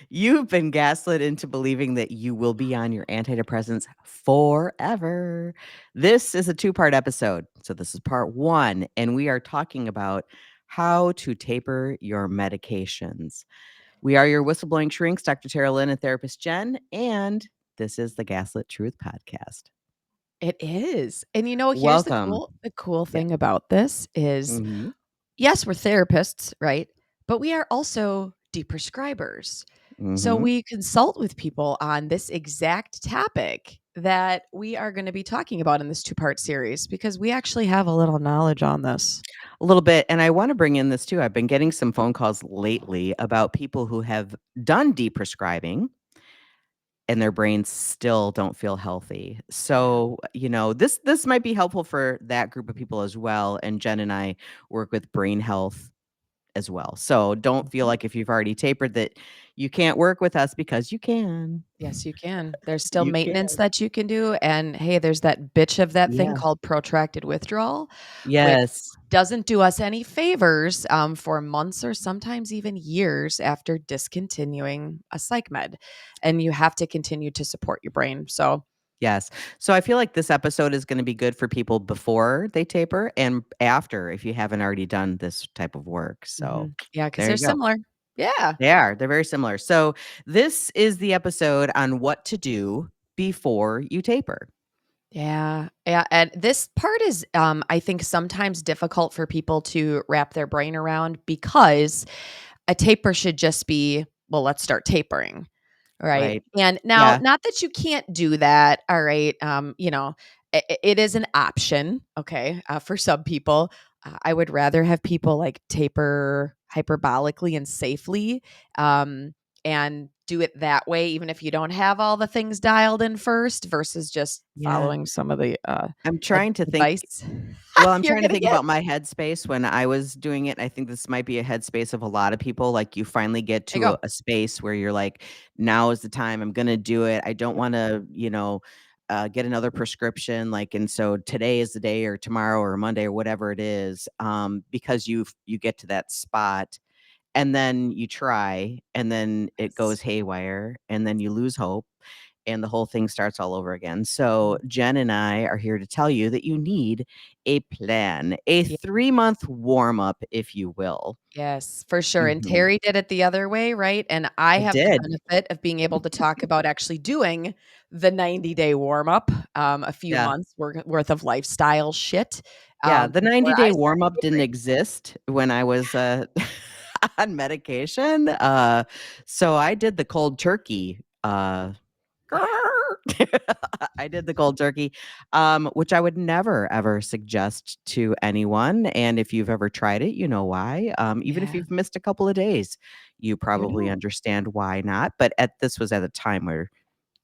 You've been gaslit into believing that you will be on your antidepressants forever. This is a two-part episode. So, this is part one, and we are talking about how to taper your medications. We are your whistleblowing shrinks, Dr. Teralyn and therapist Jenn, and this is the Gaslit Truth Podcast. It is. And here's the Welcome. cool Yeah. thing about this is, Mhm. yes, we're therapists, right? But we are also deprescribers. So Mhm. we consult with people on this exact topic that we are going to be talking about in this two-part series because we actually have a little knowledge on this. A little bit, and I wanna bring in this too. I've been getting some phone calls lately about people who have done deprescribing and their brains still don't feel healthy. Yeah. So, this might be helpful for that group of people as well, and Jen and I work with brain health as well. So, don't feel Mhm. like if you've already tapered that you can't work with us because you can. Yes, you can. There's still You can. maintenance that you can do. And hey, there's that bitch of that thing Yeah. called protracted withdrawal, which Yes. doesn't do us any favors for months or sometimes even years after discontinuing a psych med. And you have to continue to support your brain. So, Yes. So I feel like this episode is gonna be good for people before they taper and after if you haven't already done this type of work. So, yeah, because there they're you go. similar. Yeah. They are. They're very similar. So, this is the episode on what to do before you taper. Yeah. Yeah. And this part is, I think, sometimes difficult for people to wrap their brain around because a taper should just be, well, let's start tapering. Right. Right. And now, Yeah. not that you can't do that. All right. It is an option. Okay. For some people, I would rather have people like taper hyperbolically and safely, and do it that way, even if you don't have all the things dialed in first versus just Yeah. following some of the I'm trying to think advice. well, I'm You're trying to going to think get. about my headspace when I was doing it. I think this might be a headspace of a lot of people. Like, you finally get There to you a go. space where you're like, "Now is the time. I'm gonna do it. I don't Yep. wanna, get another prescription, like, and so today is the day or tomorrow or Monday or whatever it is," because you get to that spot, and then you try, and then it Yes. goes haywire, and then you lose hope, and the whole thing starts all over again. So, Mhm. Jen and I are here to tell you that you need a plan, a Yeah. 3-month warm up, if you will. Yes, for sure, and Mhm. Terry did it the other way, right? And I I have the did. benefit of being able to talk about actually doing the 90-day warm up, a few Yeah. months worth of lifestyle shit, Yeah, the before 90-day I start warm up didn't tapering. exist when I was, on medication, so I did the cold turkey, I did the cold turkey, which I would never, ever suggest to anyone, and if you've ever tried it, you know why. Even if Yeah, you've missed a couple of days, you you probably know. understand why not, but this was at a time where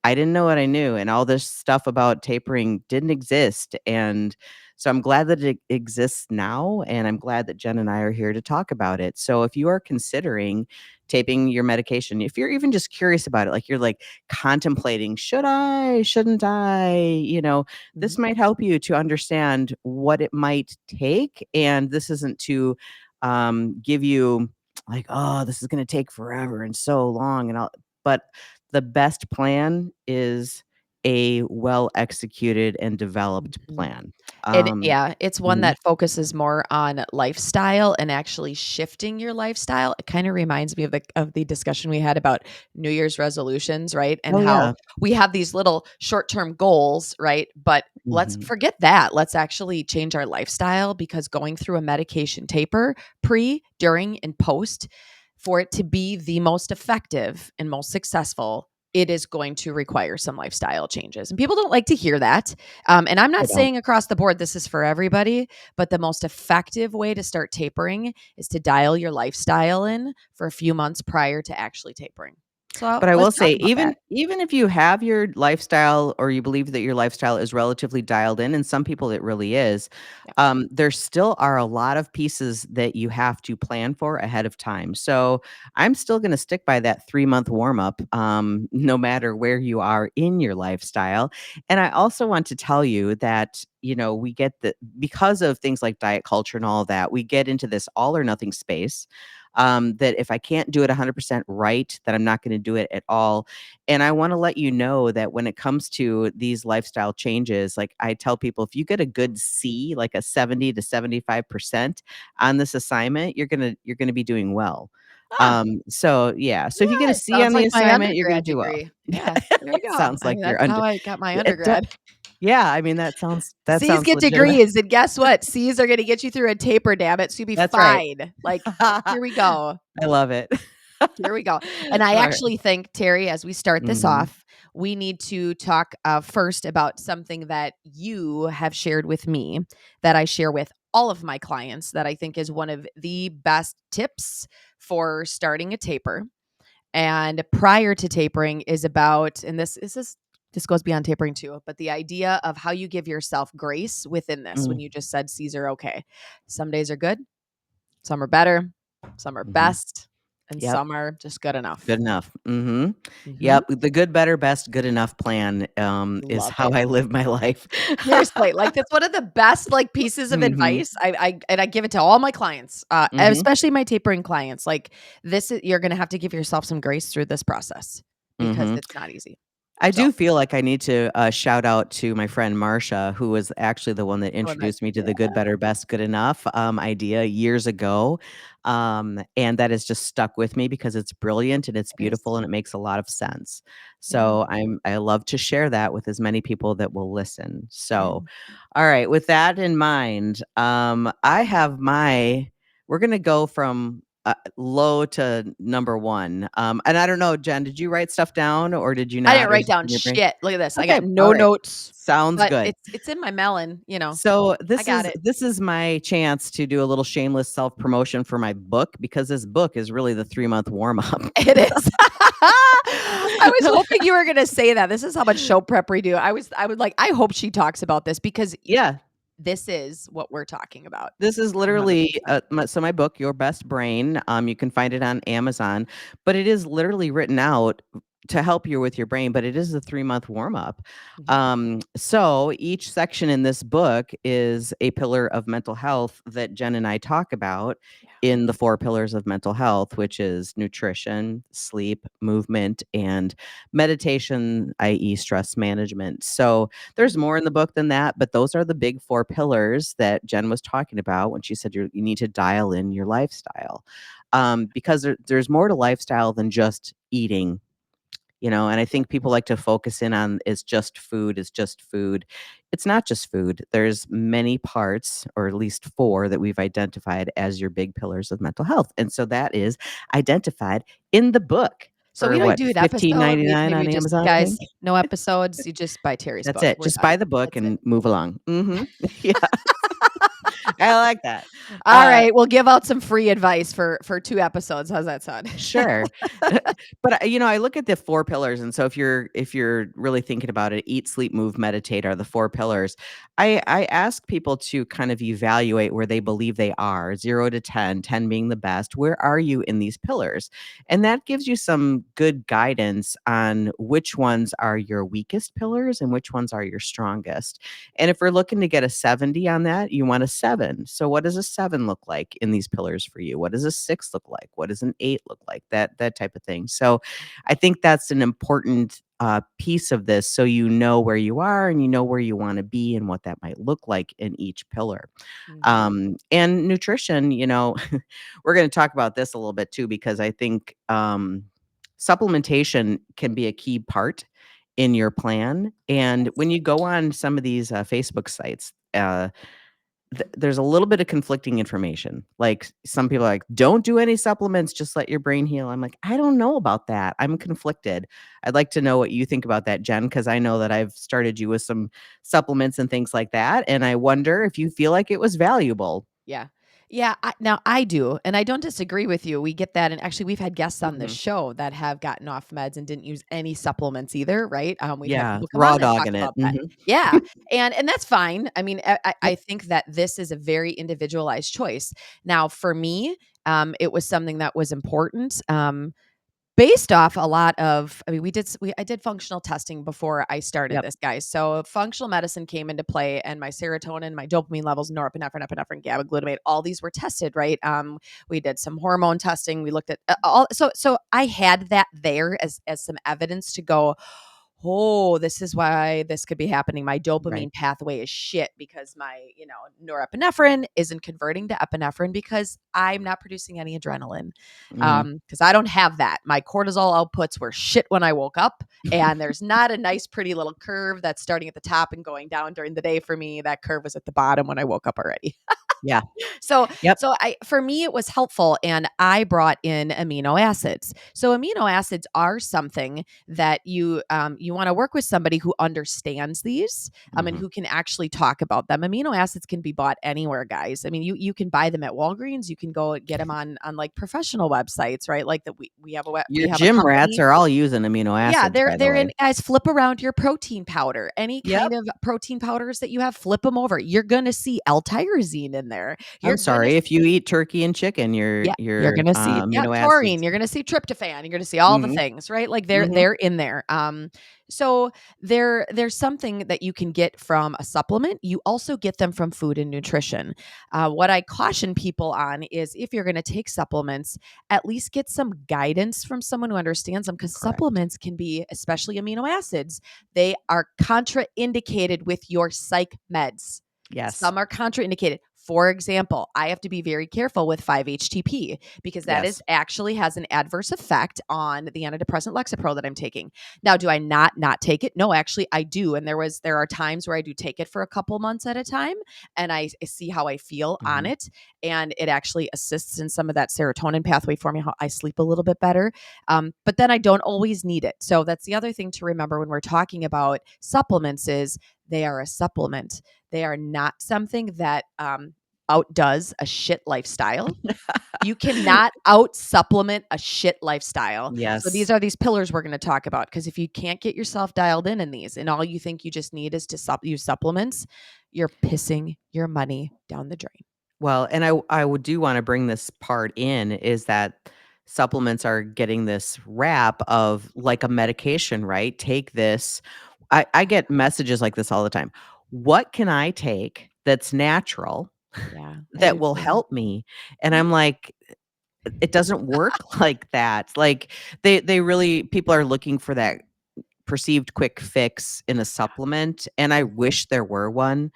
I didn't know what I knew, and all this stuff about tapering didn't exist, and so I'm glad that it exists now, and I'm glad that Jen and I are here to talk about it. So if you are considering taping your medication, if you're even just curious about it, like you're like contemplating, should I, shouldn't I, this Mhm. might help you to understand what it might take, and this isn't to give you like, oh, this is going to take forever and so long, and all, but the best plan is a well executed and developed Mhm. plan. And Um yeah, it's one Mhm. that focuses more on lifestyle and actually shifting your lifestyle. It kind of reminds me of the discussion we had about New Year's resolutions, right? And Oh, how yeah. we have these little short-term goals, right? But let's Mhm. forget that. Let's actually change our lifestyle because going through a medication taper, pre, during, and post, for it to be the most effective and most successful, it is going to require some lifestyle changes. And people don't like to hear that, and I'm I not don't. saying across the board this is for everybody, but the most effective way to start tapering is to dial your lifestyle in for a few months prior to actually tapering. So But I let's will talk say, about that. even if you have your lifestyle or you believe that your lifestyle is relatively dialed in, and some people it really is, Yeah. there still are a lot of pieces that you have to plan for ahead of time. So I'm still going to stick by that 3-month warm up, no matter where you are in your lifestyle. And I also want to tell you that we get the because of things like diet culture and all that, we get into this all or nothing space. that if I can't do it 100% right, that I'm not going to do it at all. And I want to let you know that when it comes to these lifestyle changes, like I tell people, if you get a good C, like a 70 to 75% on this assignment, you're gonna be doing well. Ah, So yeah. So if you get a yeah, it C on sounds the like my assignment, you're gonna undergrad do well. degree. Yeah, there you It go. sounds I like mean, you're that's under how I got my it do undergrad. yeah, I mean, that C's sounds get legitimate. degrees, and guess what? C's are gonna get you through a taper, damn it, so you'll be That's right. fine. Like, I here we go. love it. Here we go. And I Alright. actually think, Terry, as we start this Mhm, off, we need to talk first about something that you have shared with me that I share with all of my clients that I think is one of the best tips for starting a taper. And prior to tapering is about, and this goes beyond tapering too, but the idea of how you give yourself grace within this. When mm, you just said C's are okay, some days are good, some are better, some are mhm. best, and Yep. some are just good enough. Good enough. Mhm. Mhm. Yep, the good, better, best, good enough plan, is Love how it. I live my life. Seriously, like, that's one of the best, like, pieces of Mhm, advice. I give it to all my clients, mhm, especially my tapering clients. Like, this is you're gonna have to give yourself some grace through this process because mhm. it's not easy. I So, do feel like I need to, shout out to my friend Marsha, who was actually the one that doing that. introduced me to Yeah, the good, better, best, good enough, idea years ago, and that has just stuck with me because it's brilliant and it's it is. beautiful and it makes a lot of sense. Yeah, So I love to share that with as many people that will listen. yeah. So, all right, with that in mind, I have my we're gonna go from low to number one. And I don't know, Jen, did you write stuff down or did you I didn't not? Or is write it down in your brain? shit. Look at this. I Okay, got all no right. notes, Sounds but good. it's in my melon, So I this got is it. this is my chance to do a little shameless self-promotion for my book because this book is really the 3-month warm up. It is. I was hoping you were gonna say that. This is how much show prep we do. I would like, I hope she talks about this because Yeah, this is what we're talking about. this is literally, 100%. my book, Your Best Brain. You can find it on Amazon, but it is literally written out to help you with your brain, but it is a 3-month warm up. Mhm. So each section in this book is a pillar of mental health that Jen and I talk about Yeah. in the 4 pillars of mental health, which is nutrition, sleep, movement, and meditation, i.e. stress management. So there's more in the book than that, but those are the big 4 pillars that Jen was talking about when she said you need to dial in your lifestyle. Because there's more to lifestyle than just eating, and I think people like to focus in on is just food, is just food. It's not just food. There's many parts, or at least 4 that we've identified as your big pillars of mental health. And so that is identified in the book So we for don't what, do an episode. We 15.99 maybe on just, Amazon, I guys, think? no episodes. You just buy Terry's That's book. it. We're Just buy done. the book That's it. and move along. Mhm. Yeah. I like that. All Uh, right, we'll give out some free advice for 2 episodes. How's that sound? sure. But, I look at the 4 pillars, and so if you're really thinking about it, eat, sleep, move, meditate are the 4 pillars. I ask people to kind of evaluate where they believe they are, 0 to 10, 10 being the best. Where are you in these pillars? And that gives you some good guidance on which ones are your weakest pillars and which ones are your strongest. And if we're looking to get a 70 on that, you want a 7. So what does a 7 look like in these pillars for you? What does a 6 look like? What does an 8 look like? That type of thing. So I think that's an important piece of this, so you know where you are and you know where you want to be and what that might look like in each pillar. Mhm. And nutrition, we're going to talk about this a little bit too, because I think supplementation can be a key part in your plan. And when Yes. you go on some of these Facebook sites, there's a little bit of conflicting information. Like some people are like, don't do any supplements, just let your brain heal. I'm like, I don't know about that. I'm conflicted. I'd like to know what you think about that, Jen, because I know that I've started you with some supplements and things like that. And I wonder if you feel like it was valuable. Yeah. Yeah, now I do, and I don't disagree with you. We get that, and actually, we've had guests on the Mhm. show that have gotten off meds and didn't use any supplements either, right? We've had Yeah, people come raw on and talk dogging it. about that. Mhm. Yeah, and that's fine. I mean, I Yep. think that this is a very individualized choice. Now, for me, it was something that was important. based off a lot of, I mean, I did functional testing before I started Yep. this, guys. So functional medicine came into play, and my serotonin, my dopamine levels, norepinephrine, epinephrine, GABA, glutamate, all these were tested, right? We did some hormone testing. We looked at all. So I had that there as some evidence to go, oh, this is why this could be happening. My Right. dopamine pathway is shit because my, norepinephrine isn't converting to epinephrine because I'm not producing any adrenaline. Mhm. Because I don't have that. My cortisol outputs were shit when I woke up, and there's not a nice, pretty little curve that's starting at the top and going down during the day for me. That curve was at the bottom when I woke up already. Yeah. So Yep. for me it was helpful, and I brought in amino acids. So amino acids are something that you want to work with somebody who understands these, and Mhm. who can actually talk about them. Amino acids can be bought anywhere, guys. I mean, you can buy them at Walgreens. You can go get them on like professional websites, right? Like that we Your have a gym rats company. are all using amino Yeah, acids, by the they're way. in, guys, flip around your protein powder. Any Yep. kind of protein powders that you have, flip them over. You're gonna see L-tyrosine in there. I'm You're gonna sorry, if you eat turkey and chicken, Yeah, you're your gonna see, yeah, amino taurine, acids. you're gonna see tryptophan, you're gonna see all the Mhm. things, right? Like Mhm. they're in there. So there's something that you can get from a supplement. You also get them from food and nutrition. What I caution people on is if you're gonna take supplements, at least get some guidance from someone who understands them, because Correct. supplements can be, especially amino acids, they are contraindicated with your psych meds. Yes. Some are contraindicated. For example, I have to be very careful with 5-HTP because that is Yes. actually has an adverse effect on the antidepressant Lexapro that I'm taking. Now, do I not take it? No, actually I do. And there are times where I do take it for a couple months at a time, and I see how I feel on Mhm. it, and it actually assists in some of that serotonin pathway for me. How I sleep a little bit better. But then I don't always need it. So that's the other thing to remember when we're talking about supplements is they are a supplement. They are not something that outdoes a shit lifestyle. You cannot out supplement a shit lifestyle. So these Yes. are these pillars we're going to talk about, because if you can't get yourself dialed in these, and all you think you just need is to use supplements, you're pissing your money down the drain. Well, and I would do wanna bring this part in is that supplements are getting this rap of like a medication, right? Take this. I get messages like this all the time. What can I take that's natural Yeah, I that do will too. help me? And Yep. I'm like, it doesn't work like that. Like they really people are looking for that perceived quick fix in a supplement, and I wish there were one.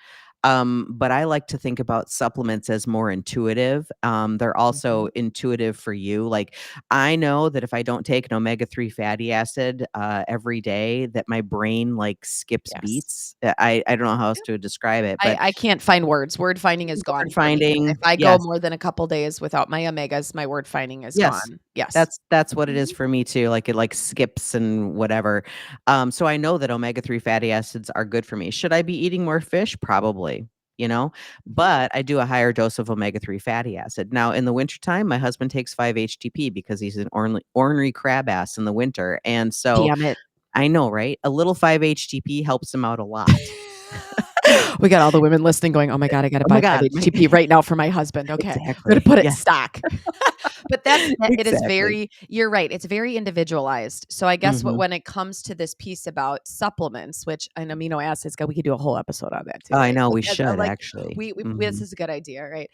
But I like to think about supplements as more intuitive. They're also Mhm. intuitive for you. Like I know that if I don't take an omega-3 fatty acid every day, that my brain like skips Yes. beats. I don't know how else to describe it, but I can't find words. Word finding is gone word for me. If finding, I go yes. more than a couple days without my omegas, my word finding is Yes. gone. Yes. That's what it is Mhm. for me too, like, it, like, skips and whatever. So I know that omega-3 fatty acids are good for me. Should I be eating more fish? Probably, you know? Mhm. But I do a higher dose of omega-3 fatty acid. Now, in the wintertime, my husband takes 5-HTP because he's an ornery crab ass in the winter, and so Damn it. I know, right? A little 5-HTP helps him out a lot. We got all the women listening going, "Oh my god, I gotta Oh my buy god, my 5-HTP right now for my husband. Okay. I'm gonna exactly, put it in yeah, stock." But it is exactly. very, you're right, it's very individualized. So I guess Mhm. when it comes to this piece about supplements, which and amino acids, God, we could do a whole episode on that too, Oh, I right? know, Like, we should like actually. this Mhm. is a good idea, right?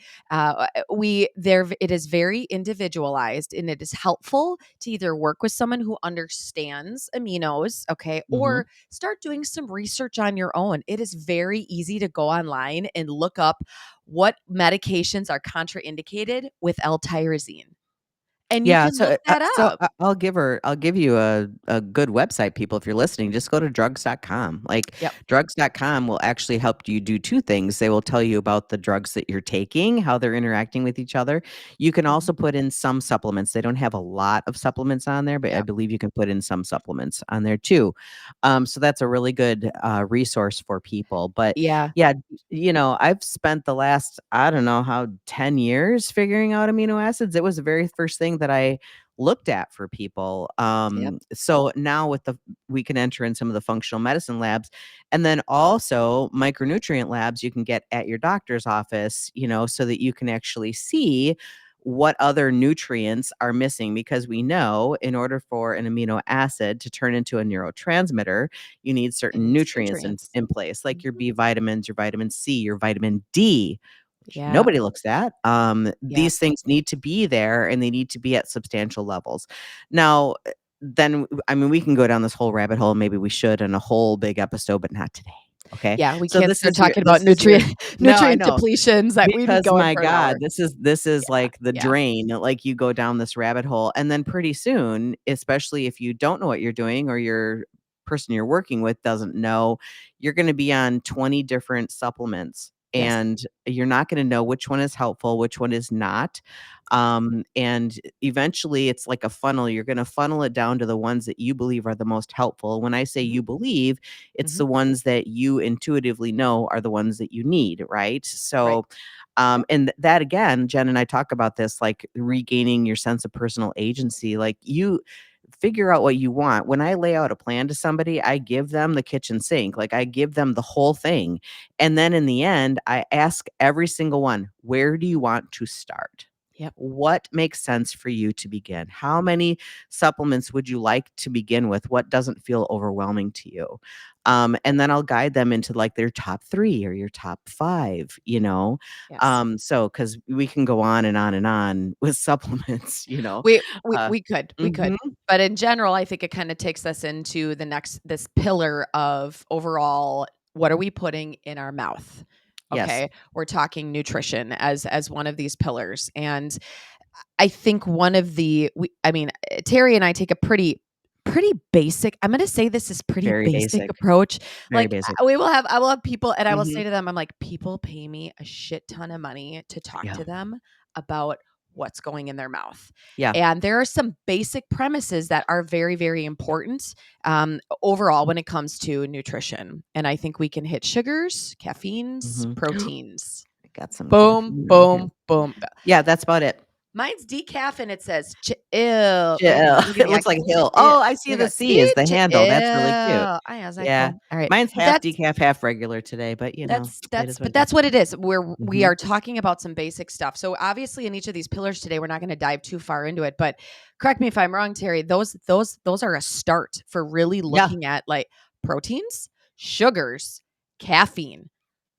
We there it is very individualized, and it is helpful to either work with someone who understands aminos, okay, Mhm. or start doing some research on your own. It is very easy to go online and look up what medications are contraindicated with L-tyrosine, and you Yeah, can look that up. I'll give you a good website, people, if you're listening, just go to drugs.com. Like, Yep. drugs.com will actually help you do 2 things. They will tell you about the drugs that you're taking, how they're interacting with each other. You can also Mhm. put in some supplements. They don't have a lot of supplements on there, but I Yep. believe you can put in some supplements on there too. So that's a really good, resource for people. But Yeah. yeah, I've spent the last, I don't know how, 10 years figuring out amino acids. It was the very first thing that I looked at for people. Yep. So now we can enter in some of the functional medicine labs, and then also micronutrient labs you can get at your doctor's office, so that you can actually see what other nutrients are missing, because we know in order for an amino acid to turn into a neurotransmitter, you need It certain needs nutrients nutrients. in place, like your Mhm. B vitamins, your vitamin C, your vitamin D, which Yeah. nobody looks at. Yeah. These things need to be there, and they need to be at substantial levels. Now, then, I mean, we can go down this whole rabbit hole. Maybe we should in a whole big episode, but not today. Okay. Yeah, we So can't start talking about this is your no, I nutrient know. depletions that we'd be Because going my for an hour. God, this is Yeah, like the yeah, drain, like you go down this rabbit hole, and then pretty soon, especially if you don't know what you're doing or your person you're working with doesn't know, you're gonna be on 20 different supplements, yes, and you're not gonna know which one is helpful, which one is not. And eventually it's like a funnel. You're gonna funnel it down to the ones that you believe are the most helpful. When I say mhm, you believe, it's mhm, the ones that you intuitively know are the ones that you need, right? right, So yep, and that again, Jen and I talk about this, like regaining your sense of personal agency. Like you figure out what you want. When I lay out a plan to somebody, I give them the kitchen sink. Like I give them the whole thing. And then in the end, I ask every single one, where do you want to start? yep, What makes sense for you to begin? How many supplements would you like to begin with? What doesn't feel overwhelming to you? And then I'll guide them into like their top 3 or your top 5, you know? yes. So because we can go on and on and on with supplements, you know? We we Uh, we could, we could. mhm. But in general, I think it kinda takes us into this pillar of overall, what are we putting in our mouth? Yes, Okay? We're talking nutrition as one of these pillars, and I think one of the I mean, Terry and I take a pretty basic, I'm gonna say this is pretty very basic basic, approach. very Like, basic. I will have people and I will say Mhm. to them, I'm like, "People pay me a shit ton of money to talk Yeah. to them about what's going in their mouth." Yeah. And there are some basic premises that are very, very important, overall when it comes to nutrition. And I think we can hit sugars, caffeines, Mhm. proteins. I got some Boom, caffeine right here. boom, boom. Yeah, that's about it. Mine's decaf and it says chill. Look at Chill. me. Look at It me. I looks like a hill. chill. Oh, I see Look the at C is the chill. handle. That's really cute. Oh, yeah, is that Yeah. cool? All right. Mine's But half decaf, half regular today, but, you know, it is what it is. that's what it is. We Mhm. are talking about some basic stuff. So obviously in each of these pillars today, we're not going to dive too far into it, but correct me if I'm wrong, Terry. Those are a start for really Yeah. looking at like proteins, sugars, caffeine.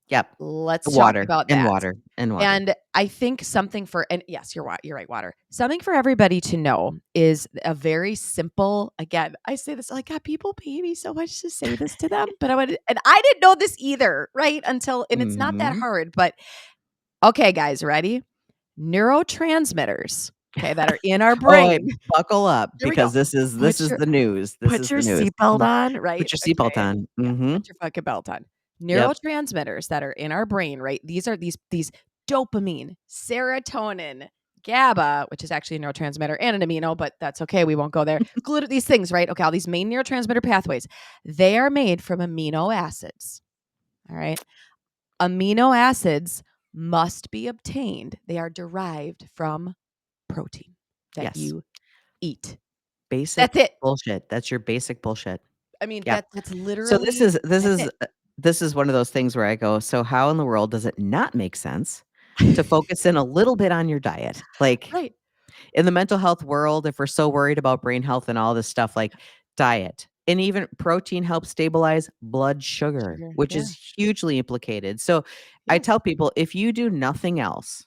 Yep. Let's talk Water, about and that. water, and water. And I think something for, and yes, you're right, water. Something for everybody to know is a very simple, again, I say this like, God, people pay me so much to say this to them, but and I didn't know this either, right? Until, and it's not that Mhm. hard, but okay, guys, ready? Neurotransmitters, okay, that are in our Oh, wait, brain. buckle up Here we go. because this Put is your the news. This Put is your the news. seatbelt on, right? Put your seatbelt Okay. on. Yeah, Mhm. put your fucking belt on. Yep. Neurotransmitters that are in our brain, right? These are these dopamine, serotonin, GABA, which is actually a neurotransmitter and an amino, but that's okay. We won't go there. These things, right? Okay, all these main neurotransmitter pathways, they are made from amino acids. All right. Amino acids must be obtained. They are derived from protein that Yes. you eat. That's Basic it. bullshit. That's your basic bullshit. I mean, Yeah. that's So literally that's it. this is one of those things where I go, "So how in the world does it not make sense to focus in a little bit on your diet?" Like, Right. in the mental health world, if we're so worried about brain health and all this stuff, like diet and even protein helps stabilize blood sugar, Sugar. which Yeah. is hugely implicated. So I Yes. tell people, if you do nothing else,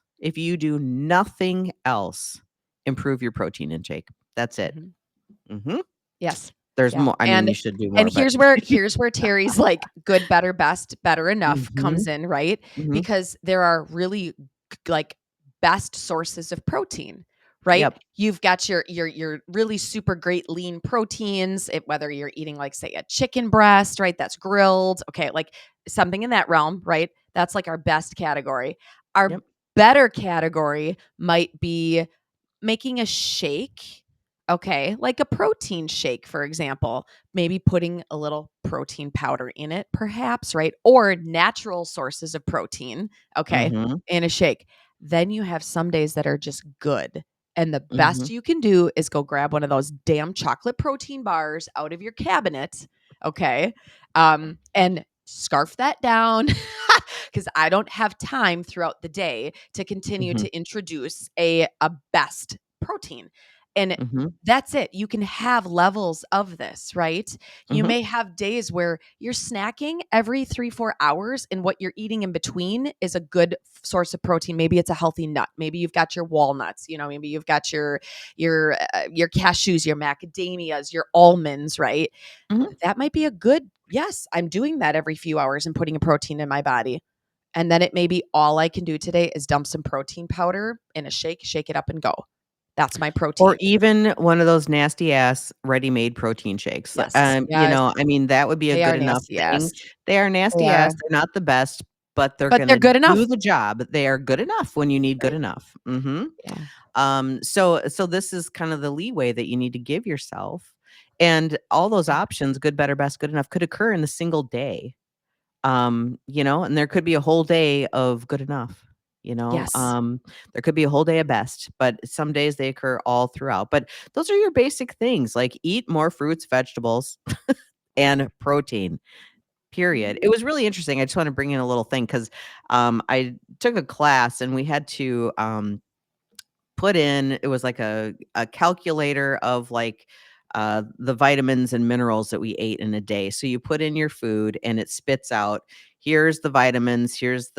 improve your protein intake. That's it. Mhm. Mhm. Yes. There's Yeah. more. I mean, you should do And more, but here's where Terry's like good, better, best, better enough mhm, comes in, right? mhm. Because there are really like best sources of protein, right? Yep. You've got your really super great lean proteins, whether you're eating like say a chicken breast, right? That's grilled, okay, like something in that realm, right? That's like our best category. Our Yep. better category might be making a shake, okay, like a protein shake, for example, maybe putting a little protein powder in it, perhaps, right? Or natural sources of protein, okay, Mhm, in a shake. Then you have some days that are just good. And the best mhm. you can do is go grab one of those damn chocolate protein bars out of your cabinet, okay? And scarf that down because I don't have time throughout the day to continue Mhm. to introduce a best protein. And Mhm. that's it. You can have levels of this, right? You Mhm. may have days where you're snacking every 3-4 hours, and what you're eating in between is a good source of protein. Maybe it's a healthy nut. Maybe you've got your walnuts. Maybe you've got your cashews, your macadamias, your almonds, right? Mhm. That might be a good, yes, I'm doing that every few hours and putting a protein in my body. And then it may be all I can do today is dump some protein powder in a shake it up and go. That's my Or protein. even one of those nasty ass ready-made protein shakes. Yes. Yes. I mean, that would be a They good are enough nasty, thing. yes. They are They nasty are. ass, they're not the best, but they're But they're gonna good do enough. the job. They are good enough when you need good Right. enough. Mhm. Yeah. So this is kind of the leeway that you need to give yourself, and all those options, good, better, best, good enough, could occur in a single day. And there could be a whole day of good enough, you know? Yes. There could be a whole day of best, but some days they occur all throughout. But those are your basic things, like eat more fruits, vegetables, and protein. Period. It Mhm. was really interesting. I just want to bring in a little thing because I took a class and we had to put in it was like a calculator of like the vitamins and minerals that we ate in a day. So you put in your food and it spits out, here's the vitamins, here's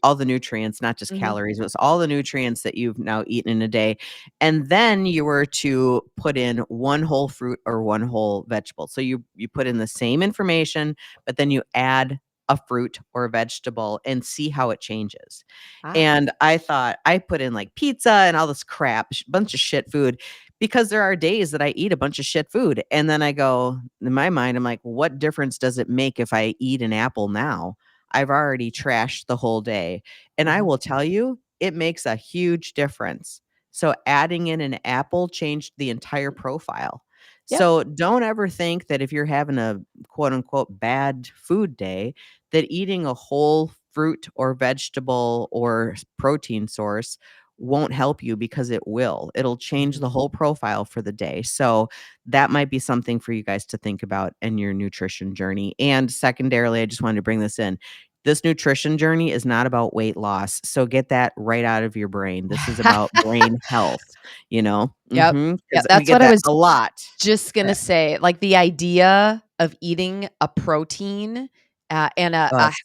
all the nutrients, not just Mhm. calories, but it's all the nutrients that you've now eaten in a day. And then you were to put in one whole fruit or one whole vegetable. So you put in the same information, but then you add a fruit or a vegetable and see how it changes. Ah. And I thought I put in like pizza and all this crap, bunch of shit food, because there are days that I eat a bunch of shit food. And then I go, in my mind, I'm like, what difference does it make if I eat an apple now? I've already trashed the whole day. And I Mhm. will tell you, it makes a huge difference. So adding in an apple changed the entire profile. Yep. So don't ever think that if you're having a quote unquote bad food day, that eating a whole fruit or vegetable or protein source won't help you, because it will. It'll change Mhm. the whole profile for the day. So that might be something for you guys to think about in your nutrition journey. And secondarily, I just wanted to bring this in. This nutrition journey is not about weight loss. So get that right out of your brain. This is about brain health, you know? Yep. Yeah, Because we that's get what I that was a lot. just gonna That say, like, the idea of eating a protein, and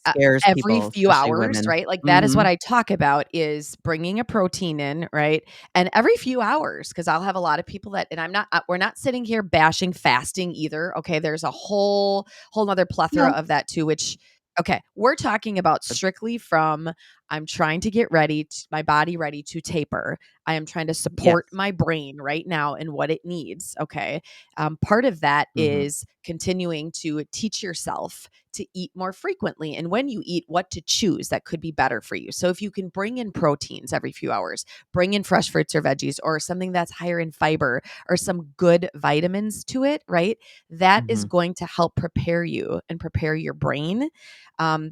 scares every people, few especially hours, women. right? Like, that is what Mhm. I talk about, is bringing a protein in, right? And every few hours, because 'cause I'll have a lot of people that, and I'm not we're not sitting here bashing fasting either, okay? There's a whole 'nother plethora No. of that too, which, okay, we're talking about strictly from, I'm trying to get my body ready to taper. I am trying to support Yes. my brain right now and what it needs, okay? Part of that Mhm. is continuing to teach yourself to eat more frequently. And when you eat, what to choose that could be better for you. So if you can bring in proteins every few hours, bring in fresh fruits or veggies, or something that's higher in fiber, or some good vitamins to it, right? That is Mhm. going to help prepare you and prepare your brain.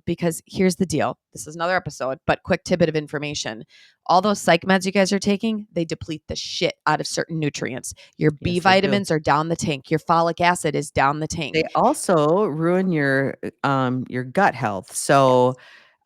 Because here's the deal, this is another episode, but quick tidbit of information. All those psych meds you guys are taking, they deplete the shit out of certain nutrients. Your B Yes, they do. vitamins are down the tank. Your folic acid is down the tank. They also ruin your gut health. So,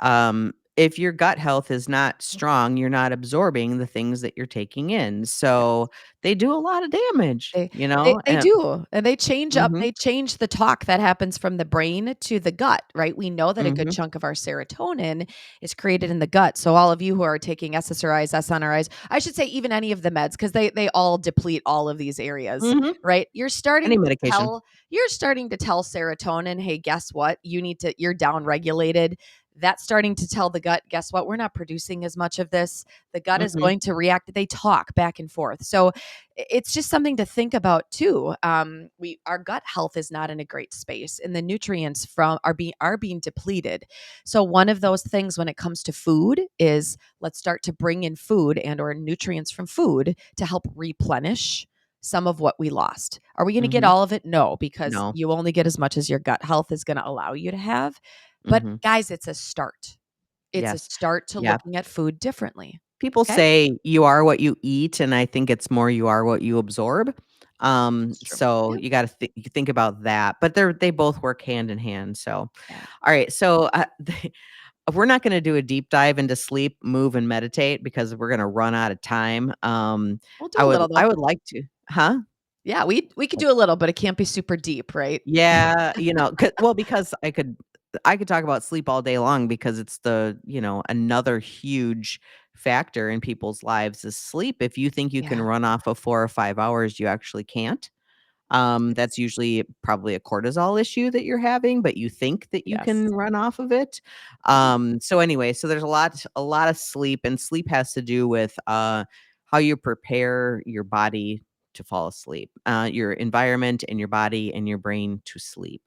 Yes. if your gut health is not strong, you're not absorbing the things that you're taking in. Yes. So, they do a lot of damage, They you they know? they do, and Mhm. they change the talk that happens from the brain to the gut, right? We know that a good Mhm. chunk of our serotonin is created in the gut. So all of you who are taking SSRIs, SNRIs, I should say even any of the meds, because they all deplete all of these areas, Mhm. right? Any medication. You're starting to tell serotonin, hey, guess what? You're down regulated. That's starting to tell the gut, guess what? We're not producing as much of this. The gut is Mhm. going to react. They talk back and forth. So it's just something to think about too. Our gut health is not in a great space, and the nutrients from are being depleted. So one of those things when it comes to food is, let's start to bring in food and or nutrients from food to help replenish some of what we lost. Are we going to get Mhm. all of it? No, because No. you only get as much as your gut health is going to allow you to have. But Mhm. guys, it's a start. It's a Yes. start to Yeah. looking at food differently. People Okay. say you are what you eat, and I think it's more you are what you absorb. That's true. So Yep. you got to think about that, but they both work hand in hand. So, Yeah. all right. So we're not going to do a deep dive into sleep, move, and meditate because we're going to run out of time. We'll do a little I though. would like to, huh? Yeah, we could do a little, but it can't be super deep, right? Yeah, because I could talk about sleep all day long because it's another huge factor in people's lives is sleep. If you think you can Yeah. run off of 4 or 5 hours, you actually can't. That's usually probably a cortisol issue that you're having, but you think that you Yes. can run off of it. Mhm. So anyway, so there's a lot of sleep, and sleep has to do with how you prepare your body to fall asleep, your environment and your body and your brain to sleep.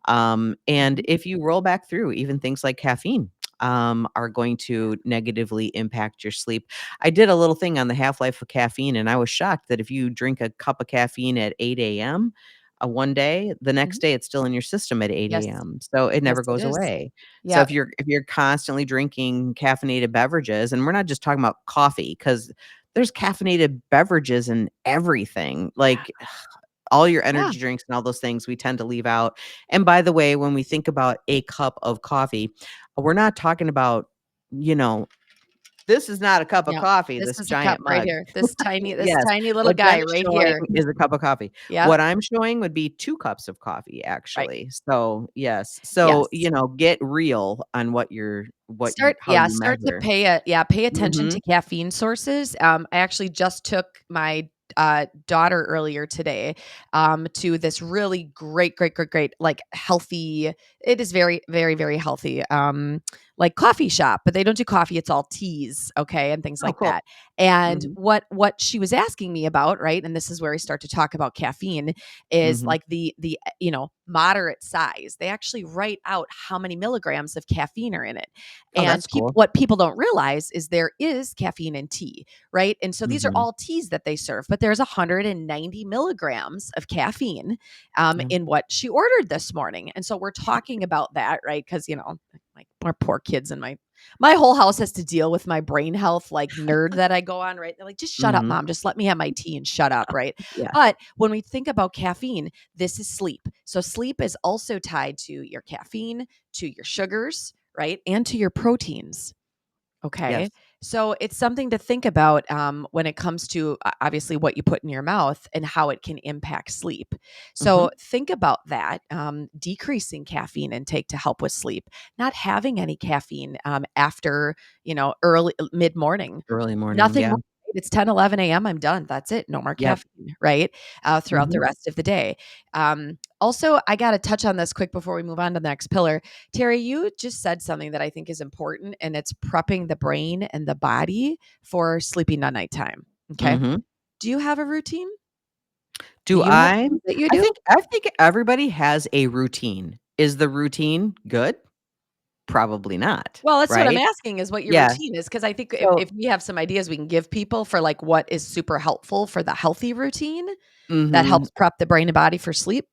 And Mhm. if you roll back through, even things like caffeine are going to negatively impact your sleep. I did a little thing on the half-life of caffeine, and I was shocked that if you drink a cup of caffeine at 8 AM, one day, the next Mhm. day it's still in your system at 8 Yes. AM, so it Yes, never it goes is. away. So Yeah. if you're constantly drinking caffeinated beverages, and we're not just talking about coffee, because there's caffeinated beverages in everything, Yeah. like all your Yeah. energy drinks and all those things we tend to leave out. And by the way, when we think about a cup of coffee, we're not talking about, you know, this is not a cup of Yeah. coffee, This this is a cup giant right mug. here. This Yes. tiny little What Jen guy is right showing here. is a cup of coffee. Yep. What I'm showing would be 2 cups of coffee, Right. actually. So, yes. So, Yes. get real on how you Start to measure. pay attention Mhm. to caffeine sources. I actually just took my daughter earlier today to this really great like healthy, it is very very very healthy like coffee shop, but they don't do coffee, it's all teas, okay, and things Oh, like cool. that. And Mhm. what she was asking me about, right, and this is where I start to talk about caffeine, is Mhm. like the moderate size. They actually write out how many milligrams of caffeine are in it. Oh, And that's cool. what people don't realize is there is caffeine in tea, right? And so these are Mhm. all teas that they serve, but there's 190 milligrams of caffeine Yeah. in what she ordered this morning. And so we're talking about that, right? Because like our poor kids and my whole house has to deal with my brain health like nerd that I go on, right? They're like, just shut up, Mhm. mom. Just let me have my tea and shut up, right? Yeah. But when we think about caffeine, this is sleep. So sleep is also tied to your caffeine, to your sugars, right? And to your proteins. Okay. Yes. So it's something to think about when it comes to obviously what you put in your mouth and how it can impact sleep. Mhm. So think about that, decreasing caffeine intake to help with sleep, not having any caffeine after, early, mid morning, Early morning, nothing yeah. more. It's 10, 11 a.m. I'm done. That's it. No more Yep. caffeine, right? Throughout the Mhm. rest of the day. Also, I got to touch on this quick before we move on to the next pillar. Terry, you just said something that I think is important, and it's prepping the brain and the body for sleeping at nighttime. Okay. Mhm. Do you have a routine? Do Do you have I? things that you I do? think I think everybody has a routine. Is the routine good? Probably not, Well, that's what I'm right? asking is what your Yeah. routine is. Cause I think if So we have some ideas we can give people for like what is super helpful for the healthy routine that mhm. helps prep the brain and body for sleep.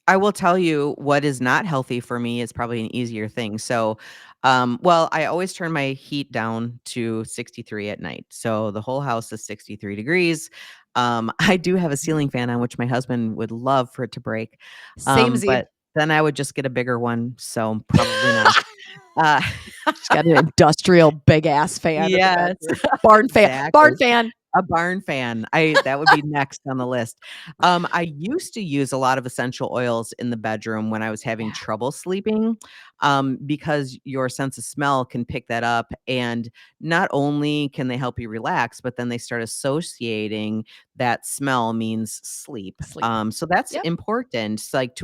I will tell you what is not healthy for me is probably an easier thing. So, I always turn my heat down to 63 at night. So the whole house is 63 degrees. I do have a Mhm. ceiling fan on, which my husband would love for it to break. Samesies. But then I would just get a bigger one. So probably not. Uh, She's got an industrial big ass fan in the yes, bedroom. Barn fan. Barn exactly. fan. A barn fan. I That would be next on the list. I used to use a lot of essential oils in the bedroom when I was having Yeah. trouble sleeping, because your sense of smell can pick that up, and not only can they help you relax, but then they start associating that smell means sleep. Sleep. So that's Yep. important. It's like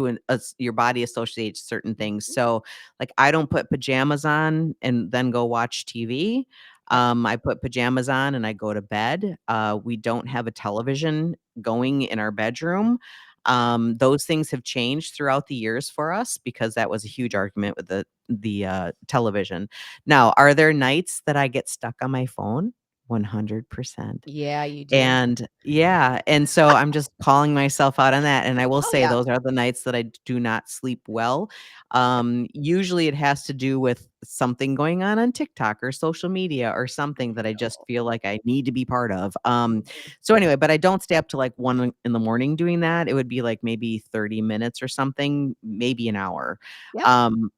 your body associates certain things. Mhm. So, like, I don't put pajamas on and then go watch TV. Yep. I put pajamas on and I go to bed. We don't have a television going in our bedroom. Those things have changed throughout the years for us because that was a huge argument with the television. Now, are there nights that I get stuck on my phone? 100%. Yeah, you do. And yeah, and so I'm just calling myself out on that, and I will Oh, say yeah. those are the nights that I do not sleep well. Yep. Usually it has to do with something going on TikTok or social media or something that I just No. feel like I need to be part of. Mhm. So anyway, but I don't stay up to like 1 in the morning doing that. It would be like maybe 30 minutes or something, maybe an hour. Yep.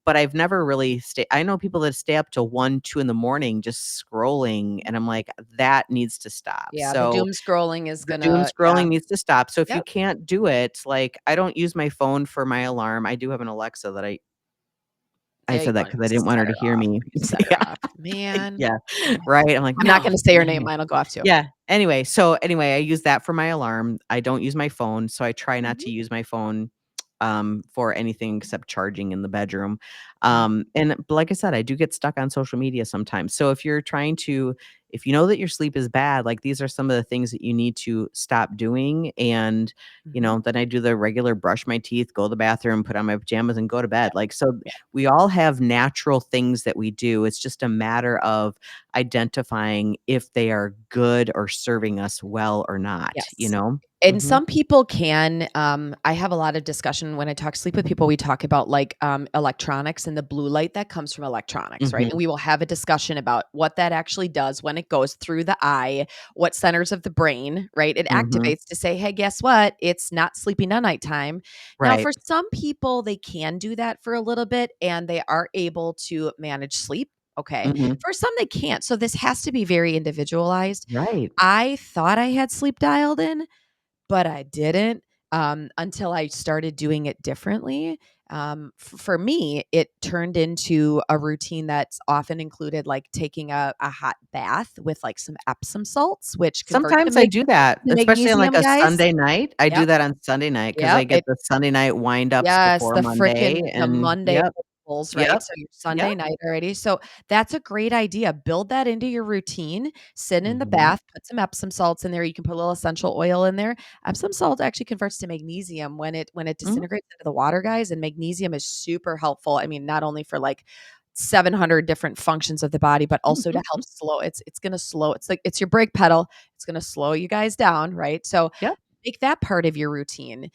But I've never really I know people that stay up to 1, 2 in the morning just scrolling, and I'm like, that needs to stop. Yeah, the So doom scrolling is the doom gonna scrolling needs to stop. So if you Yep. can't do it, like I don't use my phone for my alarm. I do have an Alexa that I There you said go. that You because I didn't want her set to her hear off. me. You set her Yeah. off. Man. Yeah. Right? I'm like, I'm not "No." gonna say her name, mine'll go off too. Yeah. Anyway, I use that for my alarm. I don't use my phone, so I try not Mhm. to use my phone for anything except charging in the bedroom. Mhm. But like I said, I do get stuck on social media sometimes. So if you know that your sleep is bad, like these are some of the things that you need to stop doing. And, Mhm. then I do the regular brush my teeth, go to the bathroom, put on my pajamas and go to bed. Yep. Like, so Yeah. we all have natural things that we do. It's just a matter of identifying if they are good or serving us well or not, you Yes. know? And Mhm. some people can, I have a lot of discussion when I talk sleep with people, we talk about like electronics and the blue light that comes from electronics, right? And Mhm. we will have a discussion about what that actually does when it goes through the eye, what centers of the brain, right? It Mhm. activates to say, hey, guess what? It's not sleeping at nighttime. Now, Right. for some people, they can do that for a little bit and they are able to manage sleep. Okay. Mhm. For some, they can't. So this has to be very individualized. Right. I thought I had sleep dialed in, but I didn't, until I started doing it differently. For me, it turned into a routine that's often included, like taking a hot bath with like some Epsom salts, which convert Sometimes I do that, to especially on, like, magnesium, a guys. Sunday night. I do Yep, that on Sunday night because I yep. get the Sunday night wind-ups Yes, before the Monday, frickin' the and Monday yep, rolls, right? yep, So your yep. Sunday night already. So that's a great idea. Build that into your routine. Sit in the Mhm. bath, put some Epsom salts in there. You can put a little essential oil in there. Epsom salt actually converts to magnesium when it Mhm, disintegrates into the water, guys, and magnesium is super helpful. I mean, not only for like 700 different functions of the body, but mhm, also to help mhm. slow it's gonna slow it's like it's your brake pedal. It's gonna slow you guys down, right? So Yep, make that part of your routine.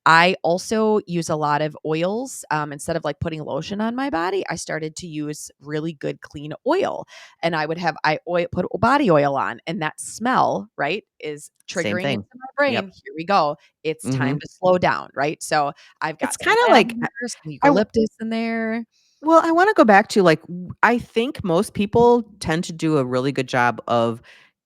I also use a lot of oils. Instead of like putting lotion on my body, I started to use really good clean oil, and put body oil on, and that smell right is same triggering into thing. my Yep. brain. Here we go. It's time Mhm. to slow down, right? So I've It's got some kinda like lavender, some I w eucalyptus in there. well, I wanna go back to, like, I think most people tend to do a really good job of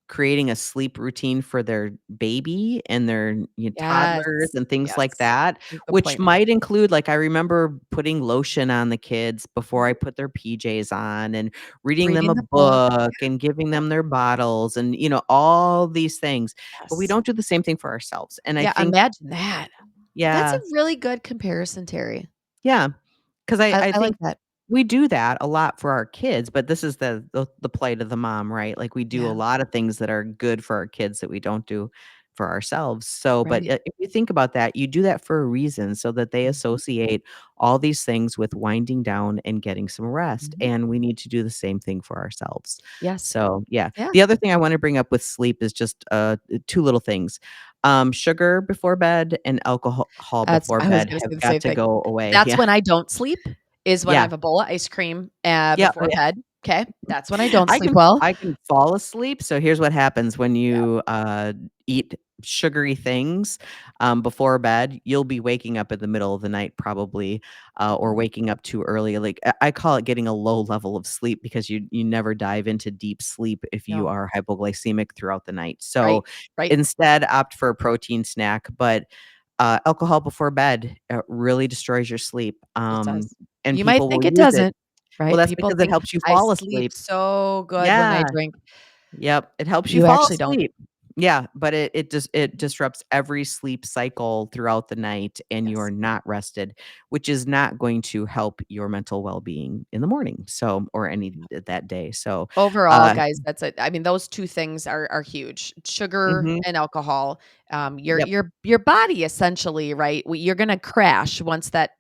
creating a sleep routine for their baby and their toddlers Yes, and things like yes. that, Good which point. might include like, I remember putting lotion on the kids before I Mhm. put their PJs on and reading them a Reading the book. book and giving Yep. them their bottles and, all these things, but we Yes. don't do the same thing for ourselves, and I Yeah, think imagine that. That's a yeah, really good comparison, Terry. yeah, 'cause I I like think that. we do that a lot for our kids, but this is the plight of the mom, right? Like, we do a Yeah, lot of things that are good for our kids that we don't do for ourselves. So, but, right. if you think about that, you do that for a reason so that they Mhm, associate all these things with winding down and getting some rest, mhm. and we need to do the same thing for ourselves. Yes. So, yeah. Yeah. The other thing I wanna bring up with sleep is just, 2 little things. Sugar before bed and alcohol before I was bed gonna say have the got same to thing. go away. That's Yeah. when I don't sleep, is when I Yeah. have a bowl of ice cream, Yeah. Oh, before yeah. bed. Okay, that's when I don't I sleep can well. I can fall asleep, so here's what happens when Yeah. you, eat sugary things, before bed, you'll be waking up in the middle of the night probably, or Mhm. waking up too early, like, I call it getting a low level of sleep because you never dive into deep sleep if you No. are hypoglycemic throughout the night, so Right, right. instead, opt for a protein snack, but, alcohol before bed, really destroys your sleep, It does. and You might people will think it use it doesn't, well, right? that's People because it think, helps you "I fall sleep asleep. so good when I Yeah. drink." Yep, it helps you You fall actually don't. asleep. Yeah, but it disrupts every sleep cycle throughout the night, and you are Yes. not rested, which is not going to help your mental well-being in the morning, so or any that day, so, Overall, uh guys, that's it. I mean, those 2 things are huge. Sugar mhm, and alcohol. Your yep, your body essentially, right? You're gonna crash once that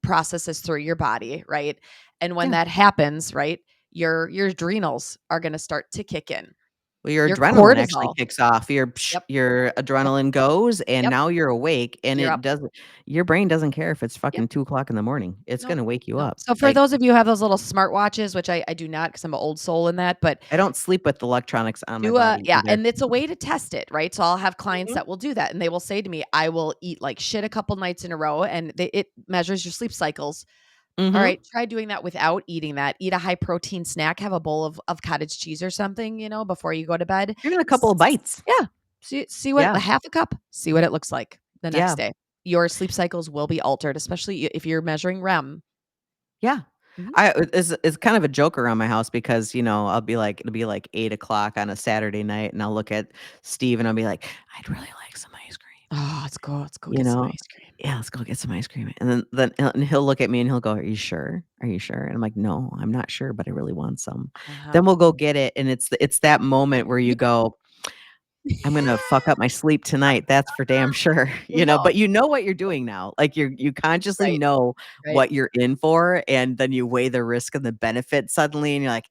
processes through your body, right? And when yeah, that happens, right, your adrenals are gonna start to kick in. Well, your Your adrenaline actually cortisol. kicks off. Yep. Your Yep. adrenaline goes, and Yep. now you're awake, and You're it up. doesn't your brain doesn't care if it's Yep. fucking 2 o'clock in the morning. It's Nope. gonna wake you Nope. up. So for Like, those of you who have those little smartwatches, which I do not because I'm an old soul in that, but I don't sleep with electronics on my do a body yeah, either. and it's a way to test it, right? So I'll have clients Mhm, that will do that, and they will say to me, "I will eat like shit a couple nights in a row," and it measures your sleep cycles. All mhm. right, try doing that without eating that. Eat a high protein snack, have a bowl of cottage cheese or something, before you go to bed. Even a couple of S bites. Yeah. See what Yeah, a half a cup, see what it looks like the next yeah, day. Your sleep cycles will be altered, especially if you're measuring REM. yeah. Mhm. It's kind of a joke around my house because, I'll be like it'll be like 8 o'clock on a Saturday night, and I'll look at Steve, and I'll be like, "I'd really like some ice cream." Oh, let's go You get some know? ice cream. "Yeah, let's go get some ice cream." And then he'll look at me and he'll go, "Are you sure? Are you sure?" And I'm like, "No, I'm not sure, but I really want some." Uh-huh. Then we'll go get it, and it's that moment where you Yeah. go, "I'm gonna fuck up my sleep tonight, that's for damn sure." You know. But you know what you're doing now. Like, you consciously Right, know right. what you're in for, and then you weigh the risk and the benefit suddenly, and you're like,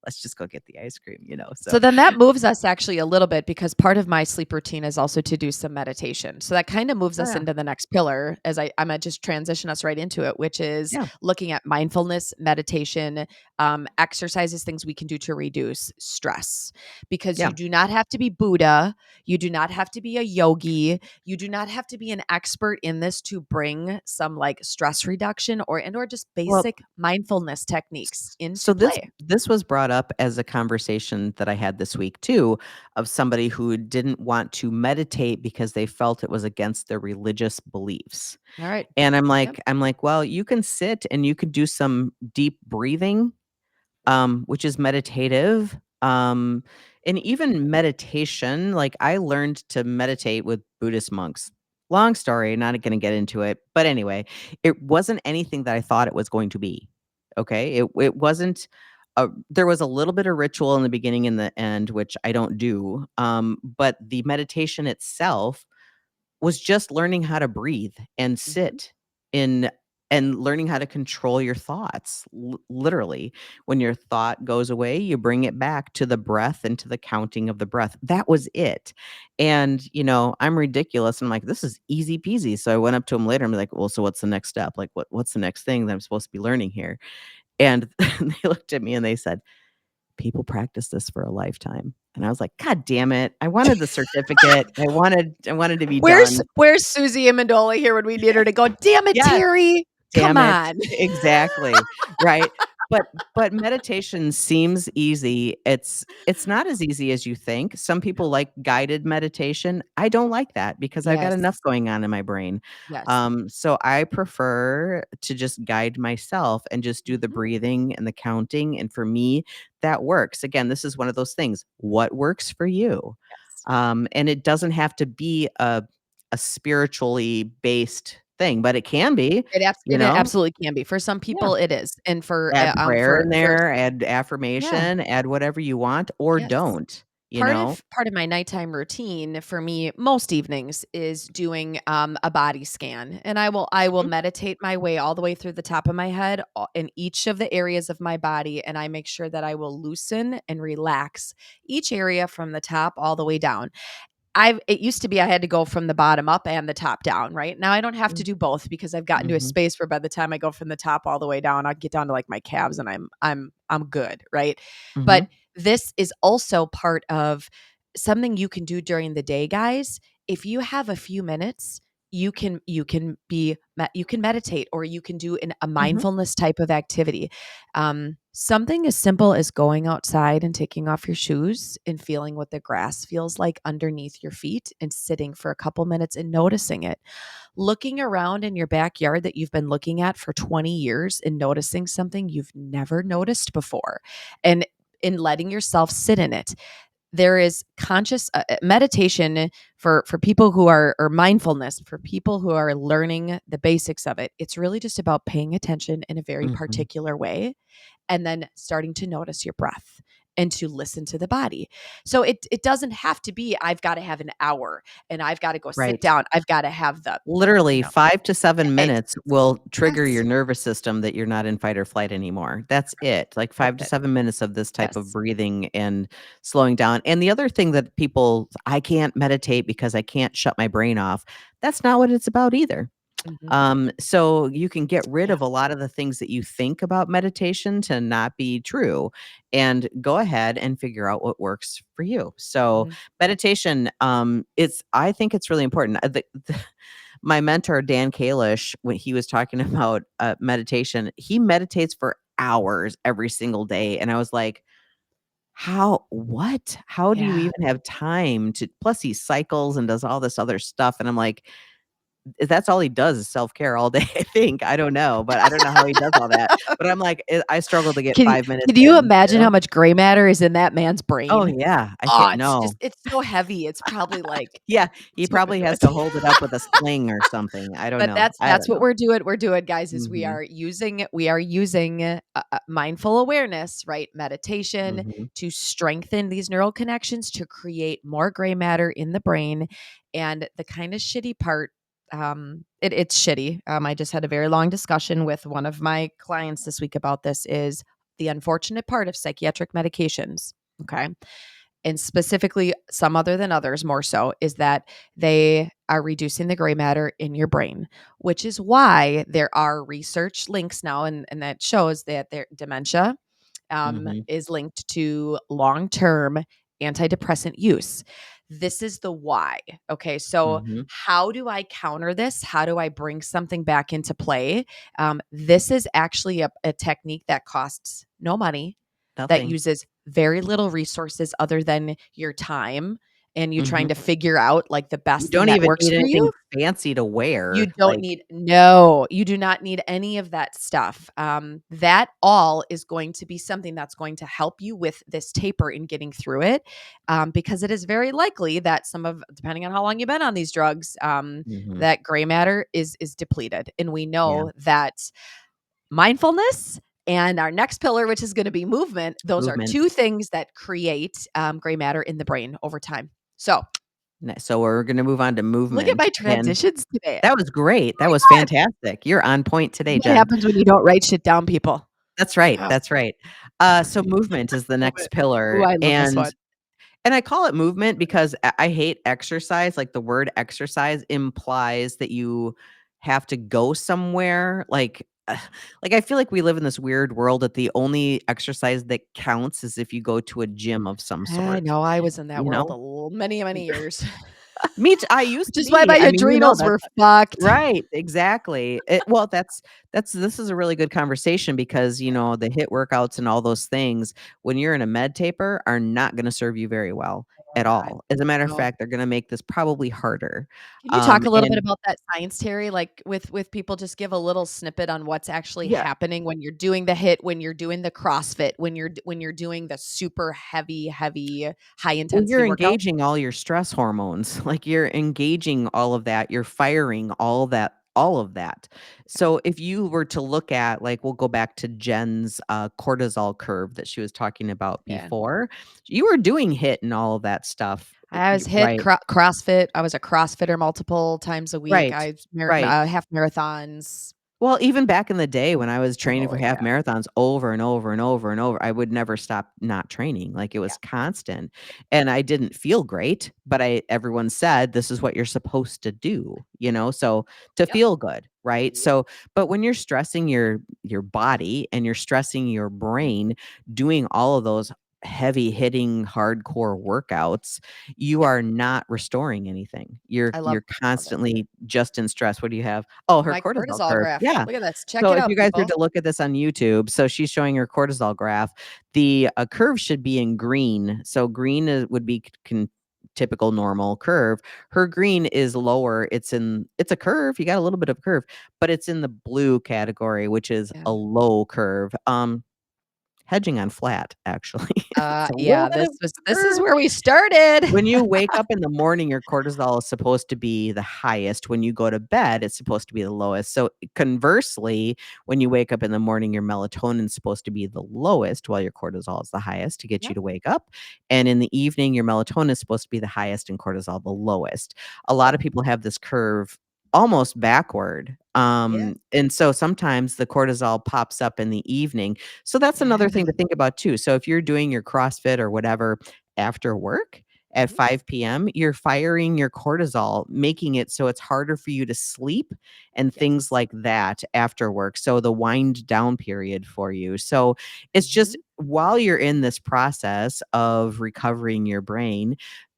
let's just go get the ice cream," So So, then that moves us actually a little bit because part of my sleep routine is also to do some meditation. So that kind of moves oh, us yeah. into the next pillar as I'm gonna just transition us right into it, which is Yeah, looking at mindfulness, meditation, exercises, things we can do to reduce stress. Because yeah. you do not have to be Buddha, you do not have to be a yogi, you do not have to be an expert in this to bring some like stress reduction or just Well, basic mindfulness techniques so into this play. this was brought up as a conversation that I had this week too, of somebody who didn't want to meditate because they felt it was against their religious beliefs. All right. And Yep. I'm like, well, you can sit and you can do some deep breathing, which is meditative. And even meditation, like I learned to meditate with Buddhist monks. Long story, not going to get into it. But anyway, it wasn't anything that I thought it was going to be. Okay. It wasn't there was a little bit of ritual in the beginning and the end, which I don't do. But the meditation itself was just learning how to breathe and Mhm. sit in and learning how to control your thoughts. Literally, when your thought goes away, you bring it back to the breath and to the counting of the breath. That was it. And, I'm ridiculous. And I'm like, this is easy peasy. So I went up to him later and be like, well, so what's the next step? Like, what's the next thing that I'm supposed to be learning here? And they looked at me and they said, people practice this for a lifetime. And I was like, God damn it. I wanted the certificate. I wanted to be Where's done. where's Susie Amendola here when we need her to go, "Damn it, Yes, Terry, come damn it. on." Exactly, right? But meditation seems easy. It's not as easy as you think. Some people No. like guided meditation. I don't like that because I've got Yes. enough going on in my brain. Yes. So I prefer to just guide myself and just do the Mhm. breathing and the counting, and for me, that works. Again, this is one of those things. What works for you? Yes. And it doesn't have to be a spiritually based thing, but it can be, you It know? absolutely can be. For some Yeah. people, it is, and Add prayer in for there, add yeah. affirmation, add whatever you want or Yes. don't, you Part know? of part of my nighttime routine for me most evenings is doing a body scan, and I will Mhm, meditate my way all the way through the top of my head in each of the areas of my body, and I make sure that I will loosen and relax each area from the top all the way down. It used to be I had to go from the bottom up and the top down, right? Now I don't have to mm, do both because I've gotten to a mhm, space where by the time I go from the top all the way down, I'll get down to like my calves and I'm good, right? But mhm, this is also part of something you can do during the day, guys. If you have a few minutes, you can meditate or you can do a mhm, mindfulness type of activity. Something as simple as going outside and taking off your shoes and feeling what the grass feels like underneath your feet and sitting for a couple minutes and noticing it. Looking around in your backyard that you've been looking at for 20 years and noticing something you've never noticed before and in letting yourself sit in it. There is conscious meditation for people who are or mindfulness for people who are learning the basics of it. It's really just about paying attention in a very mhm. particular way and then starting to notice your breath and to listen to the body. So it doesn't have to be, I've got to have an hour and I've got to go sit Right. down. I've got to have the, Literally 5 to 7 it's, minutes will trigger yes, your nervous system that you're not in fight or flight anymore. That's it. Like that's 5 to it. 7 minutes of this type of Yes. breathing and slowing down. And the other thing that people, I can't meditate because I can't shut my brain off. That's not what it's about either. Mhm. So you can get rid Yeah. of a lot of the things that you think about meditation to not be true, and go ahead and figure out what works for you. So Mhm. meditation, it's I think it's really important. My mentor Dan Kalish, when he was talking about meditation, he meditates for hours every single day, and I was like, how what? How do you Yeah. even have time to, plus he cycles and does all this other stuff, and I'm like, that's all he does is self-care all day, I think. I don't know, but I don't know how he does all that. But I'm like, I struggle to get Can you 5 minutes can you in, imagine how much gray matter is in that man's Oh, brain? yeah. I Oh, can't it's just no. it's so heavy. It's probably like Yeah, he too much probably of has it. to hold it up with a sling or something. I don't But know. I that's don't what know. we're doing, guys, is Mhm. we are using mindful awareness, right? Meditation Mhm. to strengthen these neural connections to create more gray matter in the brain. And the kind of shitty part, it's shitty. I just had a very long discussion with one of my clients this week about this. Is the unfortunate part of psychiatric medications, okay, and specifically some other than others more so, is that they are reducing the gray matter in your brain, which is why there are research links now, and that shows that their dementia Mhm. is linked to long-term antidepressant use. This is the why. Okay, so Mhm. how do I counter this? How do I bring something back into play? This is actually a technique that costs no money, that Nothing. uses very little resources other than your time and you trying Mhm. to figure out like the You best thing don't that even works need for anything you. fancy to You wear, don't like need, no, you do not need any of that stuff. That all is going to be something that's going to help you with this taper in getting through it, because it is very likely that some of, depending on how long you've been on these drugs, Mhm. that gray matter is depleted, and we Yeah. know that mindfulness and our next pillar, which is going to be movement, those are Movement. two things that create gray matter in the brain over time. So So we're gonna move on to look at movement, my and transitions today. that was great. That Very was good. fantastic. You're on point This today, is what Jen. happens when you don't write shit down, people. That's right, Oh, that's right. So movement is the love it. next Ooh, pillar, I love this one. and I call it movement because I hate exercise. Like, the word exercise implies that you have to go somewhere. Like, I feel like we live in this weird world that the only exercise that counts is if you go to a gym of some I sort, know, I was in that you world know? many, many years, I used which to is why be. my I mean, adrenals that's were fucked. right, exactly. Well, that's this is a really good conversation because, the HIIT workouts and all those things, when you're in a med taper, are not gonna serve you very well Oh at god. all. As a matter of No. fact, they're gonna make this probably harder. Can you talk a little bit And about that science, Terry? Like with people, just give a little snippet on what's actually yeah, happening when you're doing the hit, when you're doing the CrossFit, when you're doing the super heavy, high well, intensity you're workout. engaging all your stress hormones, like, you're engaging all of that, you're firing all of that. Yeah. So if you were to look at, like, we'll go back to Jen's, cortisol curve that she was talking about Yeah. before, you were doing HIIT and all of that stuff, I was hit right, CrossFit. I was a CrossFitter multiple times a week. right, I right. half marathons. Well, even back in the day when I was training for Oh half yeah. marathons over and over and over and over, I would never stop not training. Like, it Yeah. was constant. And I didn't feel great, but everyone said this is what you're supposed to do, so to Yep. feel good, right? Yep. So, but when you're stressing your body and you're stressing your brain doing all of those heavy hitting hardcore workouts, you Yep. are not restoring anything. You're I you're love it. constantly just in stress. What do you have? Oh, her My cortisol cortisol curve. graph. Yeah. Look at this. Check So it if out, you guys were people. to look at this on YouTube, so she's showing her cortisol graph. The curve should be in green. So green would be typical normal curve. Her green is lower. It's a curve. You got a little bit of curve, but it's in the blue category, which is Yeah. a low curve. hedging on flat, actually. It's a little Yeah, bit of this is er where we started. when you wake up in the morning, your cortisol is supposed to be the highest. When you go to bed, it's supposed to be the lowest. So conversely, when you wake up in the morning, your melatonin is supposed to be the lowest while your cortisol is the highest to get you Yep. to wake up. And in the evening, your melatonin is supposed to be the highest and cortisol the lowest. A lot Yep. of people have this curve almost backward. Yeah. And so sometimes the cortisol pops up in the evening. So that's another Yeah. thing to think about too. So if you're doing your CrossFit or whatever after work, at Mhm. 5 PM, you're firing your cortisol, making it so it's harder for you to sleep and things Yes. like that after work. So the wind down period for you. So it's just Mhm. while you're in this process of recovering your brain,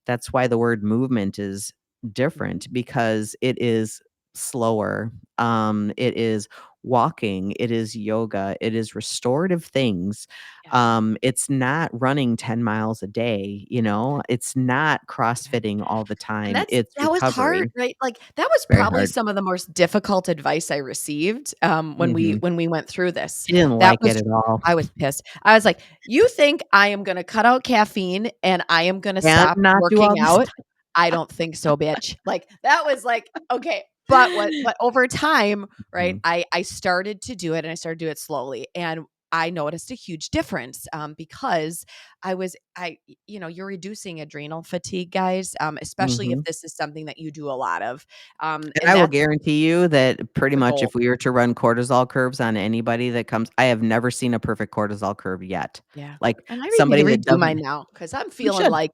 that's why the word movement is Mhm. different because it is slower. It is walking, it is yoga, it is restorative things. Yes. It's not running 10 miles a day, it's not Yeah. crossfitting all the And time, it's that was hard, recovery. right? Like, that was Very probably hard. some of the most difficult advice I received, Mhm. when we went through this. She didn't That like it was at all. I was pissed. I was like, "You think I am gonna cut out caffeine and I am gonna And stop not do all working this out? stuff. I don't think so, bitch." Like, that was like, okay. But over time, right, Mhm. I started to do it and I started to do it slowly, and I noticed a huge difference, because you're reducing adrenal fatigue, guys, especially if Mhm. this is something that you do a lot of. And And I will that's guarantee you that pretty the much goal. if we were to run cortisol curves on anybody that comes I have never seen a perfect cortisol curve yet. Yeah. Like, And I need to somebody that redo doesn't mine now because I'm we feeling should. like,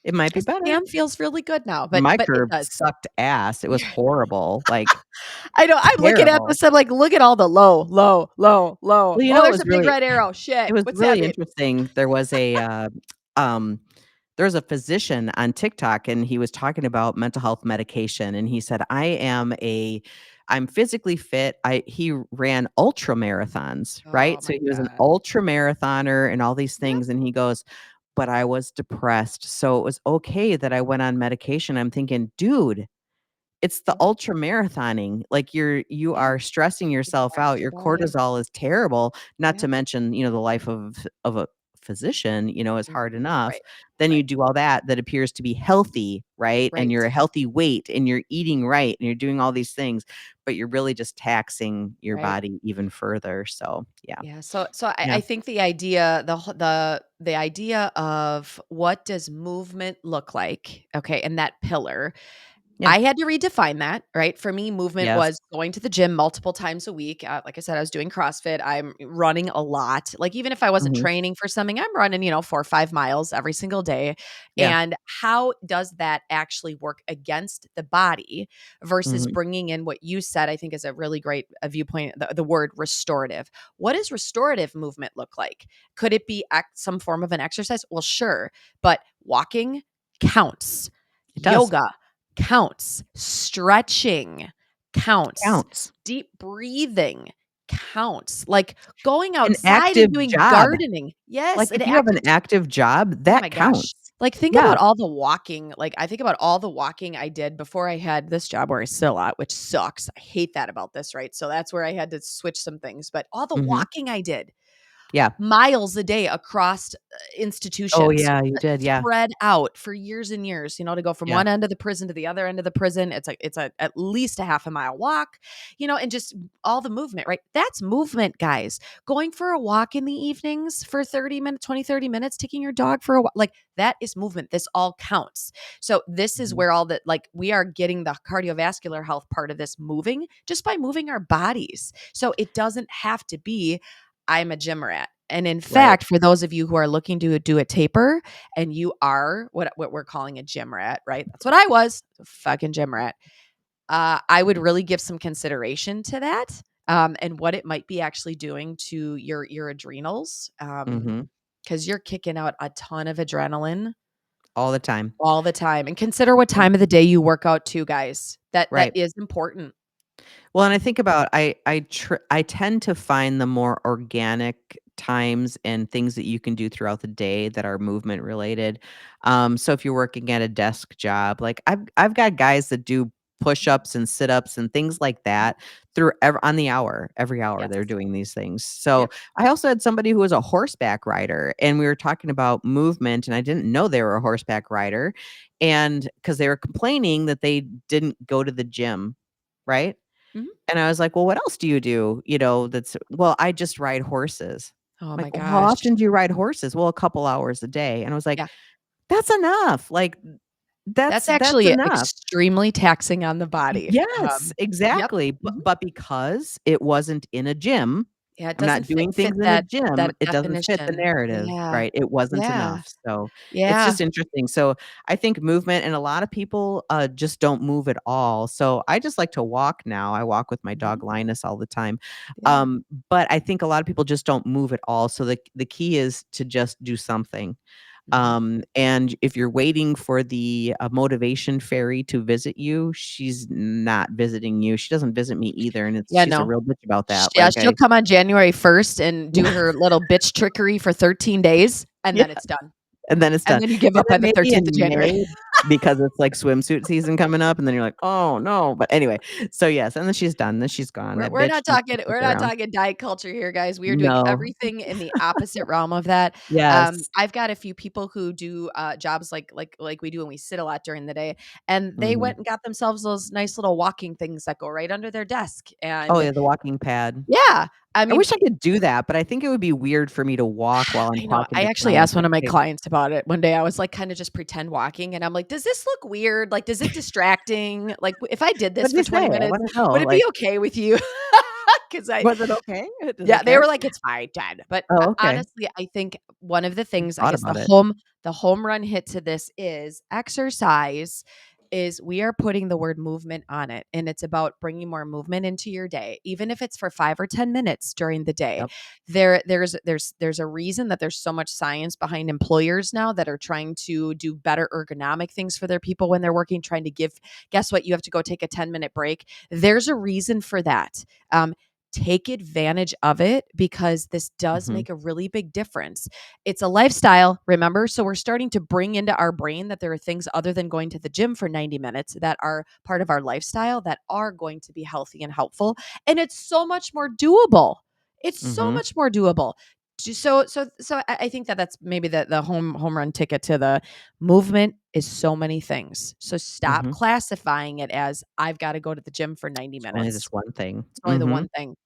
It might be this better. scam feels really good now, My but it curve does. sucked ass. It was horrible, like, I know, I'm looking at terrible. this, I'm like, "Look at all the low, low, low, low. Well, Oh, it there's was a big really red arrow. it Shit. was What's that really mean?" interesting. Um, there was a physician on TikTok, and he was talking about mental health medication, and he said, I'm physically fit." He ran ultra marathons, Oh right? So my he was an god. ultra marathoner and all these Yep. things, and he goes, "But I was depressed, so it was okay that I went on medication." I'm thinking, "Dude, it's the Mhm. ultra marathoning, like, you Yeah. are stressing To yourself tax out, your your body. cortisol is terrible, not to Yep. mention, the life of a physician, is hard Mhm. enough, Right. then you Right. do all that appears to be healthy, right? And Right. you're a healthy weight, and you're eating right, and you're doing all these things, but you're really just taxing your Right. body even further, so, yeah. Yeah, so Yeah. I think the idea the idea of what does movement look like, okay, and that pillar, Yeah. I had to redefine that, right? For me, movement Yes. was going to the gym multiple times a week. Like I said, I was doing CrossFit. I'm running a lot. Like, even if I wasn't Mhm. training for something, I'm running, 4 or 5 miles every single day. Yeah. And how does that actually work against the body versus Mhm. bringing in what you said? I think is a really great viewpoint. The word restorative. What does restorative movement look like? Could it be some form of an exercise? Well, sure, but walking counts. It does. Yoga counts. Stretching counts. Counts. Deep breathing counts. Like, going An outside and active doing job. gardening. Yes, Like, an if you have active. an active job, Oh that my gosh. counts. Like, think Yeah. about all the walking. Like, I think about all the walking I did before I had this job where I sit a lot, which sucks. I hate that about this, right? So that's where I had to switch some things. But all the Mhm. walking I did, Yeah. miles a day across Oh, institutions, yeah, you did, yeah. spread out for years and years, to go from Yeah. one end of the prison to the other end of the prison. It's at least a half a mile walk, and just all the movement, right? That's movement, guys. Going for a walk in the evenings for 30 minutes, 20, 30 minutes, taking your dog for a walk, like, that is movement. This all counts. So this is Mhm. where all that, like, we are getting the cardiovascular health part of this moving just by moving our bodies. So it doesn't have to be, I'm a gym rat. And in Right. fact, for those of you who are looking to do a taper and you are what we're calling a gym rat, right? That's what I was, a fucking gym rat. I would really give some consideration to that, and what it might be actually doing to your adrenals, Mhm. because you're kicking out a ton of adrenaline All the time. all the time. And consider what Yeah. time of the day you work out too, guys. That Right. is important. Well, and I think about I tend to find the more organic times and things that you can do throughout the day that are movement related. So if you're working at a desk job, like I've got guys that do push-ups and sit-ups and things like that through on the hour, every hour Yes. they're doing these things. So Yep. I also had somebody who was a horseback rider, and we were talking about movement, and I didn't know they were a horseback rider, and because they were complaining that they didn't go to the gym, right? Mhm. And I was like, "Well, what else do you do?" That's "Well, I just ride horses." Oh I'm like, my "Well, how gosh. often do you ride horses?" "Well, a couple hours a day." And I was like, Yeah. "That's enough." Like, That's that's actually enough. extremely taxing on the body. Yes, Yep. exactly, Mhm. but because it wasn't in a gym, Yeah, it I'm doesn't not doing fit things in a that gym, it doesn't fit the definition. narrative, Yeah. right? It wasn't Yeah. enough, so it's Yeah. just interesting. So, I think movement and a lot of people, just don't move at all, so I just like to walk now. I walk with my Mhm. dog Linus all the time, Yeah. but I think a lot of people just don't move at all, so the key is to just do something. Mhm. And if you're waiting for the motivation fairy to visit you, she's not visiting you. She doesn't visit me either, and Yeah, she's a no. real bitch about that. Yeah, Like she'll come on January 1st and do her little bitch trickery for 13 days, and yeah, then it's done. and then it's And done. then you give And up by then the maybe 13th of in January. May because it's like swimsuit season coming up, and then you're like, "Oh no." But anyway, so yes, and then she's done. Then she's gone. We're That we're bitch not just talking stick we're not around. talking diet culture here, guys. We are doing No. everything in the opposite realm of that. Yes. I've got a few people who do jobs like we do, and we sit a lot during the day, and they Mhm. went and got themselves those nice little walking things that go right under their desk. Oh, And yeah, the walking pad. yeah, I I mean, wish I could do that, but I think it would be weird for me to walk while I'm I know. talking I to actually clients. asked one Like, of my "Hey." clients about it one day. I was like, kind of just pretend walking. And I'm like, does this look weird? Like, does it distracting? Like, if I did this What'd for you 20 say? I minutes, wanna know, would it be like, okay with you? Because was it okay? Did they yeah, they care? were like, "It's fine, Jen." But, Oh, okay. honestly, I think one of the things, I Thought guess about it. the home run hit to this is exercise is we are putting the word movement on it, and it's about bringing more movement into your day, even if it's for 5 or 10 minutes during the day. Yep. There's a reason that there's so much science behind employers now that are trying to do better ergonomic things for their people when they're working, trying to give guess what? You have to go take a 10-minute break. There's a reason for that. Take advantage of it because this does Mhm, make a really big difference. It's a lifestyle, remember? So we're starting to bring into our brain that there are things other than going to the gym for 90 minutes that are part of our lifestyle that are going to be healthy and helpful. And it's so much more doable. It's so mhm, much more doable. So I think that that's maybe the home run ticket to the movement is so many things. So stop mhm. classifying it as I've got to go to the gym for 90 It's only minutes. this one thing. It's only the Mhm. one thing.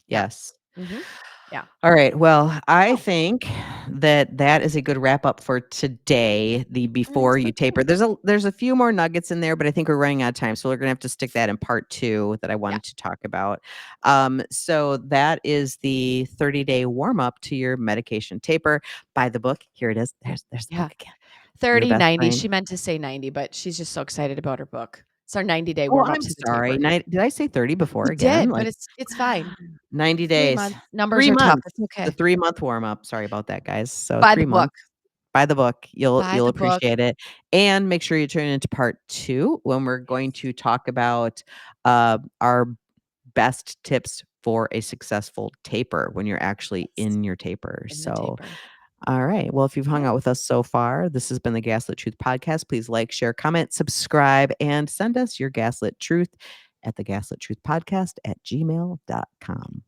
Yeah. Yes. Mhm. Yeah. Alright, well, I Oh, think that that is a good wrap up for today, the I before so you taper. too. There's a few more nuggets in there, but I think we're running out of time, so we're gonna have to stick that in part 2 that I Yeah. wanted to talk about. So that is the 30-day warm up to your medication taper. Buy the book. Here it is. There's the Yeah. book again. Your 30, best 90. friend. She meant to say 90, but she's just so excited about her book. It's our 90-day Oh, warm up I'm to the sorry. taper. Did I say 30 before You again? did, but Like it's fine. 90 3 days. months. Numbers 3 are tough. months. It's The okay. 3-month warm up. Sorry about that, guys. So Buy 3 the book. months. Buy the book. Buy You'll the book. appreciate it, and make sure you tune into part 2 when we're going Yes. to talk about, our best tips for a successful taper when you're actually Yes. in your taper. In the So, taper. alright. Well, if you've hung Yeah. out with us so far, this has been the Gaslit Truth Podcast. Please like, share, comment, subscribe, and send us your gaslit truth at the gaslit truth podcast at gmail.com.